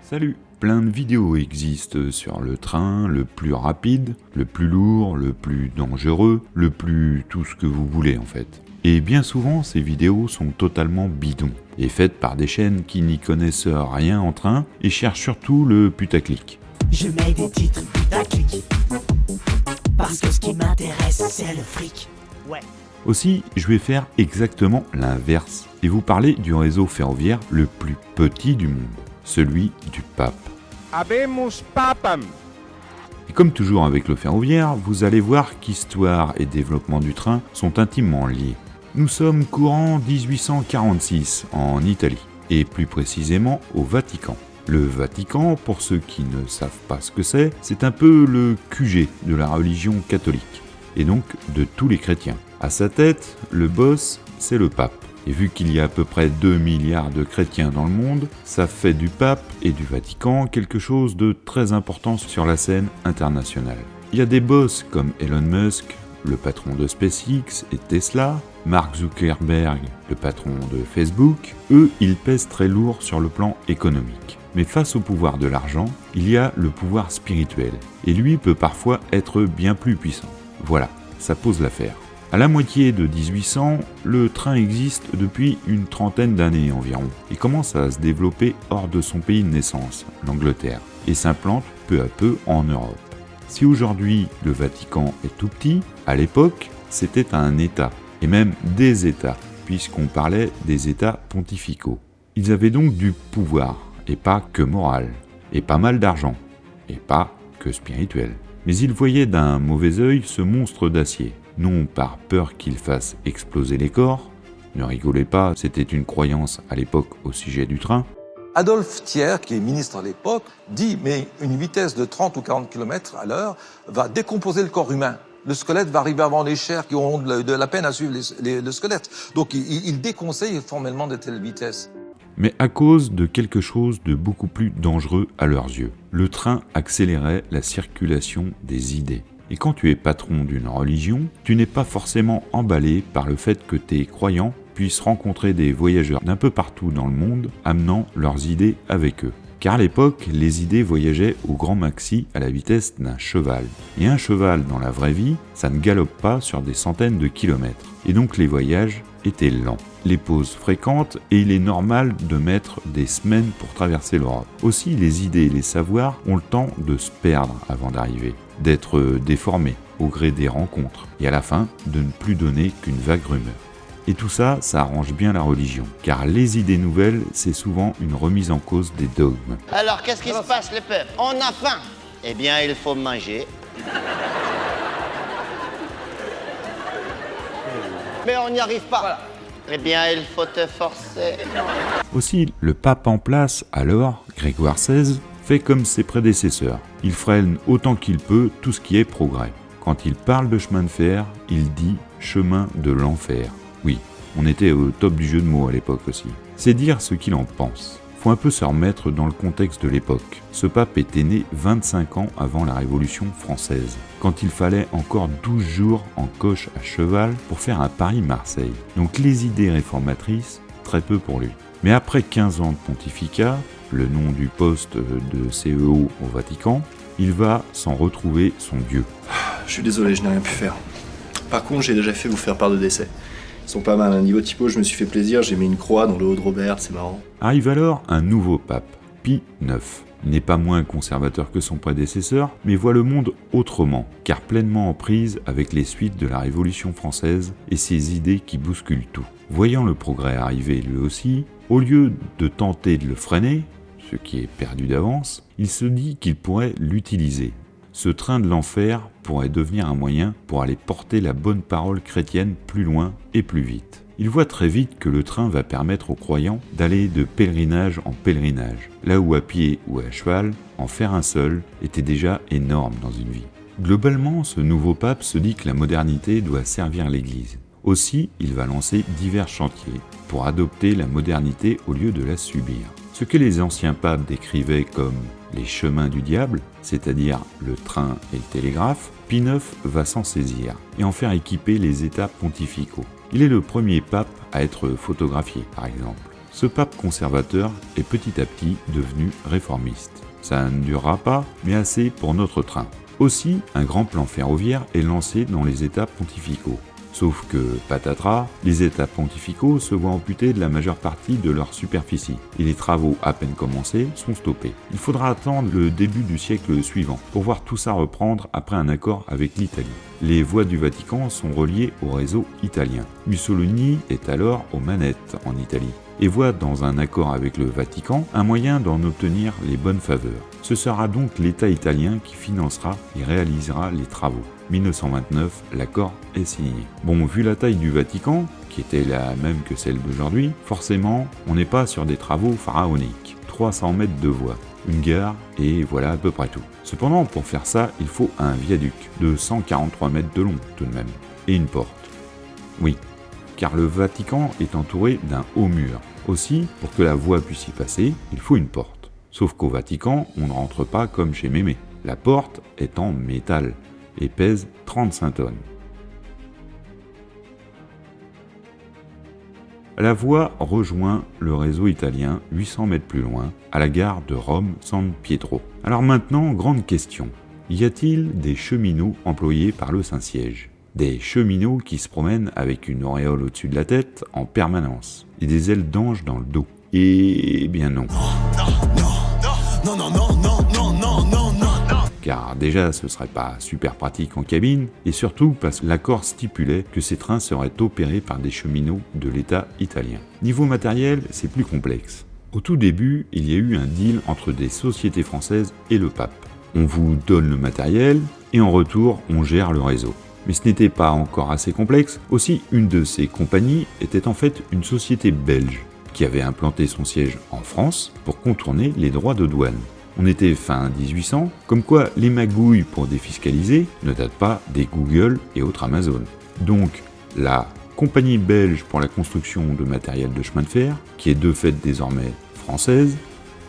Salut! Plein de vidéos existent sur le train le plus rapide, le plus lourd, le plus dangereux, le plus tout ce que vous voulez en fait. Et bien souvent, ces vidéos sont totalement bidons, et faites par des chaînes qui n'y connaissent rien en train et cherchent surtout le putaclic. Je mets des titres putaclic, parce que ce qui m'intéresse, c'est le fric. Ouais. Aussi, je vais faire exactement l'inverse, et vous parler du réseau ferroviaire le plus petit du monde. Celui du pape. Habemus papam. Et comme toujours avec le ferroviaire, vous allez voir qu'histoire et développement du train sont intimement liés. Nous sommes courant 1846 en Italie, et plus précisément au Vatican. Le Vatican, pour ceux qui ne savent pas ce que c'est un peu le QG de la religion catholique, et donc de tous les chrétiens. À sa tête, le boss, c'est le pape. Et vu qu'il y a à peu près 2 milliards de chrétiens dans le monde, ça fait du pape et du Vatican quelque chose de très important sur la scène internationale. Il y a des boss comme Elon Musk, le patron de SpaceX et Tesla, Mark Zuckerberg, le patron de Facebook. Eux, ils pèsent très lourd sur le plan économique. Mais face au pouvoir de l'argent, il y a le pouvoir spirituel. Et lui peut parfois être bien plus puissant. Voilà, ça pose l'affaire. À la moitié de 1800, le train existe depuis une trentaine d'années environ et commence à se développer hors de son pays de naissance, l'Angleterre, et s'implante peu à peu en Europe. Si aujourd'hui le Vatican est tout petit, à l'époque c'était un État, et même des États, puisqu'on parlait des États pontificaux. Ils avaient donc du pouvoir, et pas que moral, et pas mal d'argent, et pas que spirituel. Mais ils voyaient d'un mauvais œil ce monstre d'acier. Non par peur qu'il fasse exploser les corps, ne rigolez pas, c'était une croyance à l'époque au sujet du train. Adolphe Thiers, qui est ministre à l'époque, dit « mais une vitesse de 30 ou 40 km à l'heure va décomposer le corps humain. Le squelette va arriver avant les chairs qui auront de la peine à suivre le squelette. » Donc il déconseille formellement de telles vitesses. Mais à cause de quelque chose de beaucoup plus dangereux à leurs yeux. Le train accélérait la circulation des idées. Et quand tu es patron d'une religion, tu n'es pas forcément emballé par le fait que tes croyants puissent rencontrer des voyageurs d'un peu partout dans le monde, amenant leurs idées avec eux. Car à l'époque, les idées voyageaient au grand maxi à la vitesse d'un cheval. Et un cheval dans la vraie vie, ça ne galope pas sur des centaines de kilomètres. Et donc les voyages étaient lents. Les pauses fréquentes, et il est normal de mettre des semaines pour traverser l'Europe. Aussi, les idées et les savoirs ont le temps de se perdre avant d'arriver, d'être déformés au gré des rencontres, et à la fin, de ne plus donner qu'une vague rumeur. Et tout ça, ça arrange bien la religion, car les idées nouvelles, c'est souvent une remise en cause des dogmes. Alors, qu'est-ce qui se passe, les peuples? On a faim. Eh bien, il faut manger. Mais on n'y arrive pas. Voilà. Eh bien, il faut te forcer. Aussi, le pape en place, alors, Grégoire XVI, fait comme ses prédécesseurs. Il freine autant qu'il peut tout ce qui est progrès. Quand il parle de chemin de fer, il dit « chemin de l'enfer ». Oui, on était au top du jeu de mots à l'époque aussi. C'est dire ce qu'il en pense. Faut un peu se remettre dans le contexte de l'époque. Ce pape était né 25 ans avant la Révolution française, quand il fallait encore 12 jours en coche à cheval pour faire un Paris-Marseille. Donc les idées réformatrices, très peu pour lui. Mais après 15 ans de pontificat, le nom du poste de CEO au Vatican, il va s'en retrouver son Dieu. Je suis désolé, je n'ai rien pu faire. Par contre, j'ai déjà fait vous faire part de décès. Ils sont pas mal, hein. Niveau typo, je me suis fait plaisir, j'ai mis une croix dans le haut de Robert, c'est marrant. Arrive alors un nouveau pape, Pie IX. Il n'est pas moins conservateur que son prédécesseur, mais voit le monde autrement, car pleinement en prise avec les suites de la Révolution française et ses idées qui bousculent tout. Voyant le progrès arriver lui aussi, au lieu de tenter de le freiner, ce qui est perdu d'avance, il se dit qu'il pourrait l'utiliser. Ce train de l'enfer pourrait devenir un moyen pour aller porter la bonne parole chrétienne plus loin et plus vite. Il voit très vite que le train va permettre aux croyants d'aller de pèlerinage en pèlerinage, là où à pied ou à cheval, en faire un seul était déjà énorme dans une vie. Globalement, ce nouveau pape se dit que la modernité doit servir l'Église. Aussi, il va lancer divers chantiers pour adopter la modernité au lieu de la subir. Ce que les anciens papes décrivaient comme les chemins du diable, c'est-à-dire le train et le télégraphe, Pie IX va s'en saisir et en faire équiper les États pontificaux. Il est le premier pape à être photographié, par exemple. Ce pape conservateur est petit à petit devenu réformiste. Ça ne durera pas, mais assez pour notre train. Aussi, un grand plan ferroviaire est lancé dans les États pontificaux. Sauf que, patatras, les États pontificaux se voient amputés de la majeure partie de leur superficie, et les travaux à peine commencés sont stoppés. Il faudra attendre le début du siècle suivant pour voir tout ça reprendre après un accord avec l'Italie. Les voies du Vatican sont reliées au réseau italien. Mussolini est alors aux manettes en Italie, et voit dans un accord avec le Vatican un moyen d'en obtenir les bonnes faveurs. Ce sera donc l'État italien qui financera et réalisera les travaux. 1929, l'accord est signé. Bon, vu la taille du Vatican, qui était la même que celle d'aujourd'hui, forcément, on n'est pas sur des travaux pharaoniques. 300 mètres de voie, une gare, et voilà à peu près tout. Cependant, pour faire ça, il faut un viaduc de 143 mètres de long, tout de même, et une porte. Oui, car le Vatican est entouré d'un haut mur. Aussi, pour que la voie puisse y passer, il faut une porte. Sauf qu'au Vatican, on ne rentre pas comme chez Mémé. La porte est en métal et pèse 35 tonnes. La voie rejoint le réseau italien 800 mètres plus loin, à la gare de Rome-San Pietro. Alors maintenant, grande question. Y a-t-il des cheminots employés par le Saint-Siège ? Des cheminots qui se promènent avec une auréole au-dessus de la tête en permanence et des ailes d'ange dans le dos. Eh bien non. Car déjà ce serait pas super pratique en cabine, et surtout parce que l'accord stipulait que ces trains seraient opérés par des cheminots de l'État italien. Niveau matériel, c'est plus complexe. Au tout début, il y a eu un deal entre des sociétés françaises et le pape. On vous donne le matériel, et en retour, on gère le réseau. Mais ce n'était pas encore assez complexe, aussi une de ces compagnies était en fait une société belge, qui avait implanté son siège en France pour contourner les droits de douane. On était fin 1800, comme quoi les magouilles pour défiscaliser ne datent pas des Google et autres Amazon. Donc, la compagnie belge pour la construction de matériel de chemin de fer, qui est de fait désormais française,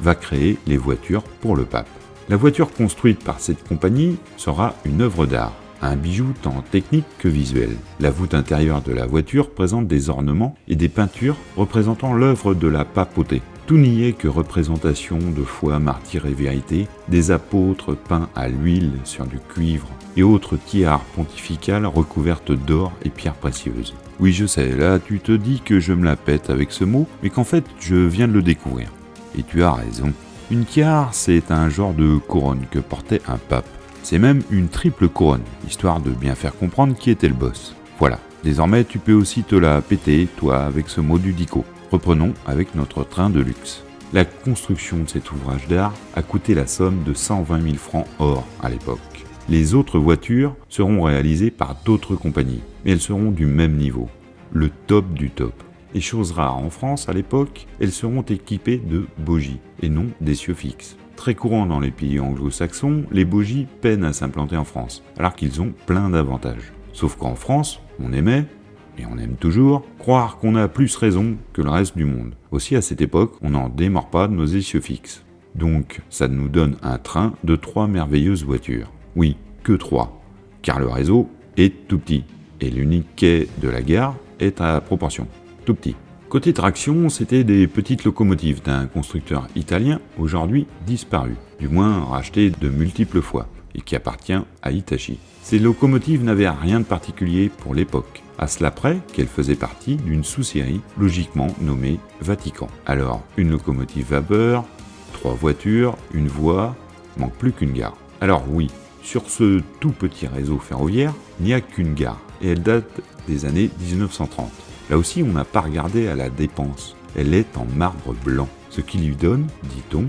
va créer les voitures pour le pape. La voiture construite par cette compagnie sera une œuvre d'art, un bijou tant technique que visuel. La voûte intérieure de la voiture présente des ornements et des peintures représentant l'œuvre de la papauté. Tout n'y est que représentation de foi, martyr et vérité, des apôtres peints à l'huile sur du cuivre et autres tiares pontificales recouvertes d'or et pierres précieuses. Oui, je sais, là tu te dis que je me la pète avec ce mot, mais qu'en fait je viens de le découvrir. Et tu as raison. Une tiare, c'est un genre de couronne que portait un pape. C'est même une triple couronne, histoire de bien faire comprendre qui était le boss. Voilà, désormais tu peux aussi te la péter, toi, avec ce mot du dico. Reprenons avec notre train de luxe. La construction de cet ouvrage d'art a coûté la somme de 120 000 francs or à l'époque. Les autres voitures seront réalisées par d'autres compagnies, mais elles seront du même niveau, le top du top. Et chose rare en France à l'époque, elles seront équipées de bogies et non d'essieux fixes. Très courant dans les pays anglo-saxons, les bogies peinent à s'implanter en France, alors qu'ils ont plein d'avantages. Sauf qu'en France, on aimait, et on aime toujours, croire qu'on a plus raison que le reste du monde. Aussi à cette époque, on n'en démord pas de nos essieux fixes. Donc ça nous donne un train de 3 merveilleuses voitures. Oui, que 3, car le réseau est tout petit, et l'unique quai de la gare est à proportion, tout petit. Côté traction, c'était des petites locomotives d'un constructeur italien, aujourd'hui disparu, du moins racheté de multiples fois, et qui appartient à Hitachi. Ces locomotives n'avaient rien de particulier pour l'époque, à cela près qu'elles faisaient partie d'une sous-série logiquement nommée Vatican. Alors, une locomotive vapeur, 3 voitures, une voie, manque plus qu'une gare. Alors oui, sur ce tout petit réseau ferroviaire, il n'y a qu'une gare, et elle date des années 1930. Là aussi, on n'a pas regardé à la dépense. Elle est en marbre blanc, ce qui lui donne, dit-on,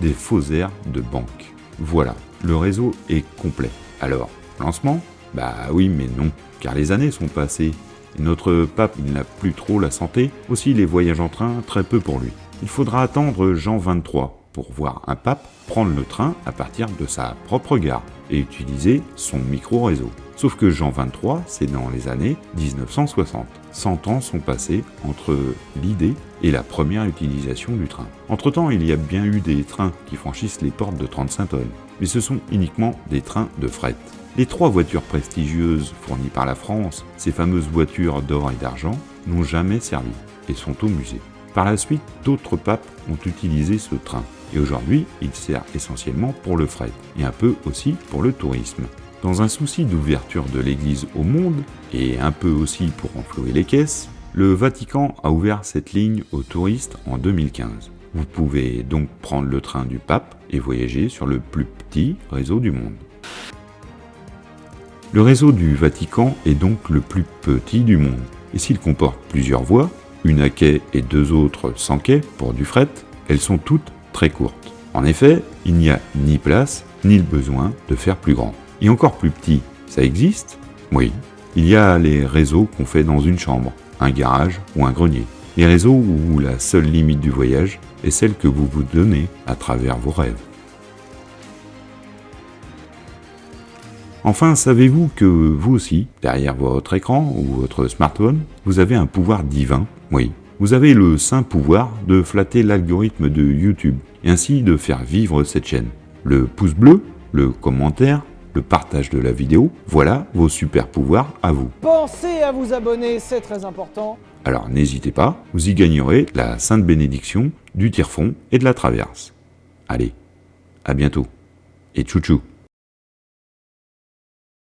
des faux airs de banque. Voilà, le réseau est complet. Alors, lancement ? Bah oui, mais non, car les années sont passées. Et notre pape, il n'a plus trop la santé, aussi les voyages en train, très peu pour lui. Il faudra attendre Jean XXIII pour voir un pape prendre le train à partir de sa propre gare et utiliser son micro-réseau. Sauf que Jean XXIII, c'est dans les années 1960. 100 ans sont passés entre l'idée et la première utilisation du train. Entre-temps, il y a bien eu des trains qui franchissent les portes de 35 tonnes, mais ce sont uniquement des trains de fret. Les 3 voitures prestigieuses fournies par la France, ces fameuses voitures d'or et d'argent, n'ont jamais servi et sont au musée. Par la suite, d'autres papes ont utilisé ce train, et aujourd'hui, il sert essentiellement pour le fret, et un peu aussi pour le tourisme. Dans un souci d'ouverture de l'Église au monde, et un peu aussi pour renflouer les caisses, le Vatican a ouvert cette ligne aux touristes en 2015. Vous pouvez donc prendre le train du pape et voyager sur le plus petit réseau du monde. Le réseau du Vatican est donc le plus petit du monde, et s'il comporte plusieurs voies, une à quai et 2 autres sans quai pour du fret, elles sont toutes très courtes. En effet, il n'y a ni place, ni le besoin de faire plus grand. Et encore plus petit, ça existe ? Oui, il y a les réseaux qu'on fait dans une chambre, un garage ou un grenier. Les réseaux où la seule limite du voyage est celle que vous vous donnez à travers vos rêves. Enfin, savez-vous que vous aussi, derrière votre écran ou votre smartphone, vous avez un pouvoir divin ? Oui, vous avez le saint pouvoir de flatter l'algorithme de YouTube et ainsi de faire vivre cette chaîne. Le pouce bleu, le commentaire, le partage de la vidéo, voilà vos super pouvoirs à vous. Pensez à vous abonner, c'est très important. Alors n'hésitez pas, vous y gagnerez la sainte bénédiction du tire-fond et de la traverse. Allez, à bientôt et tchou tchou.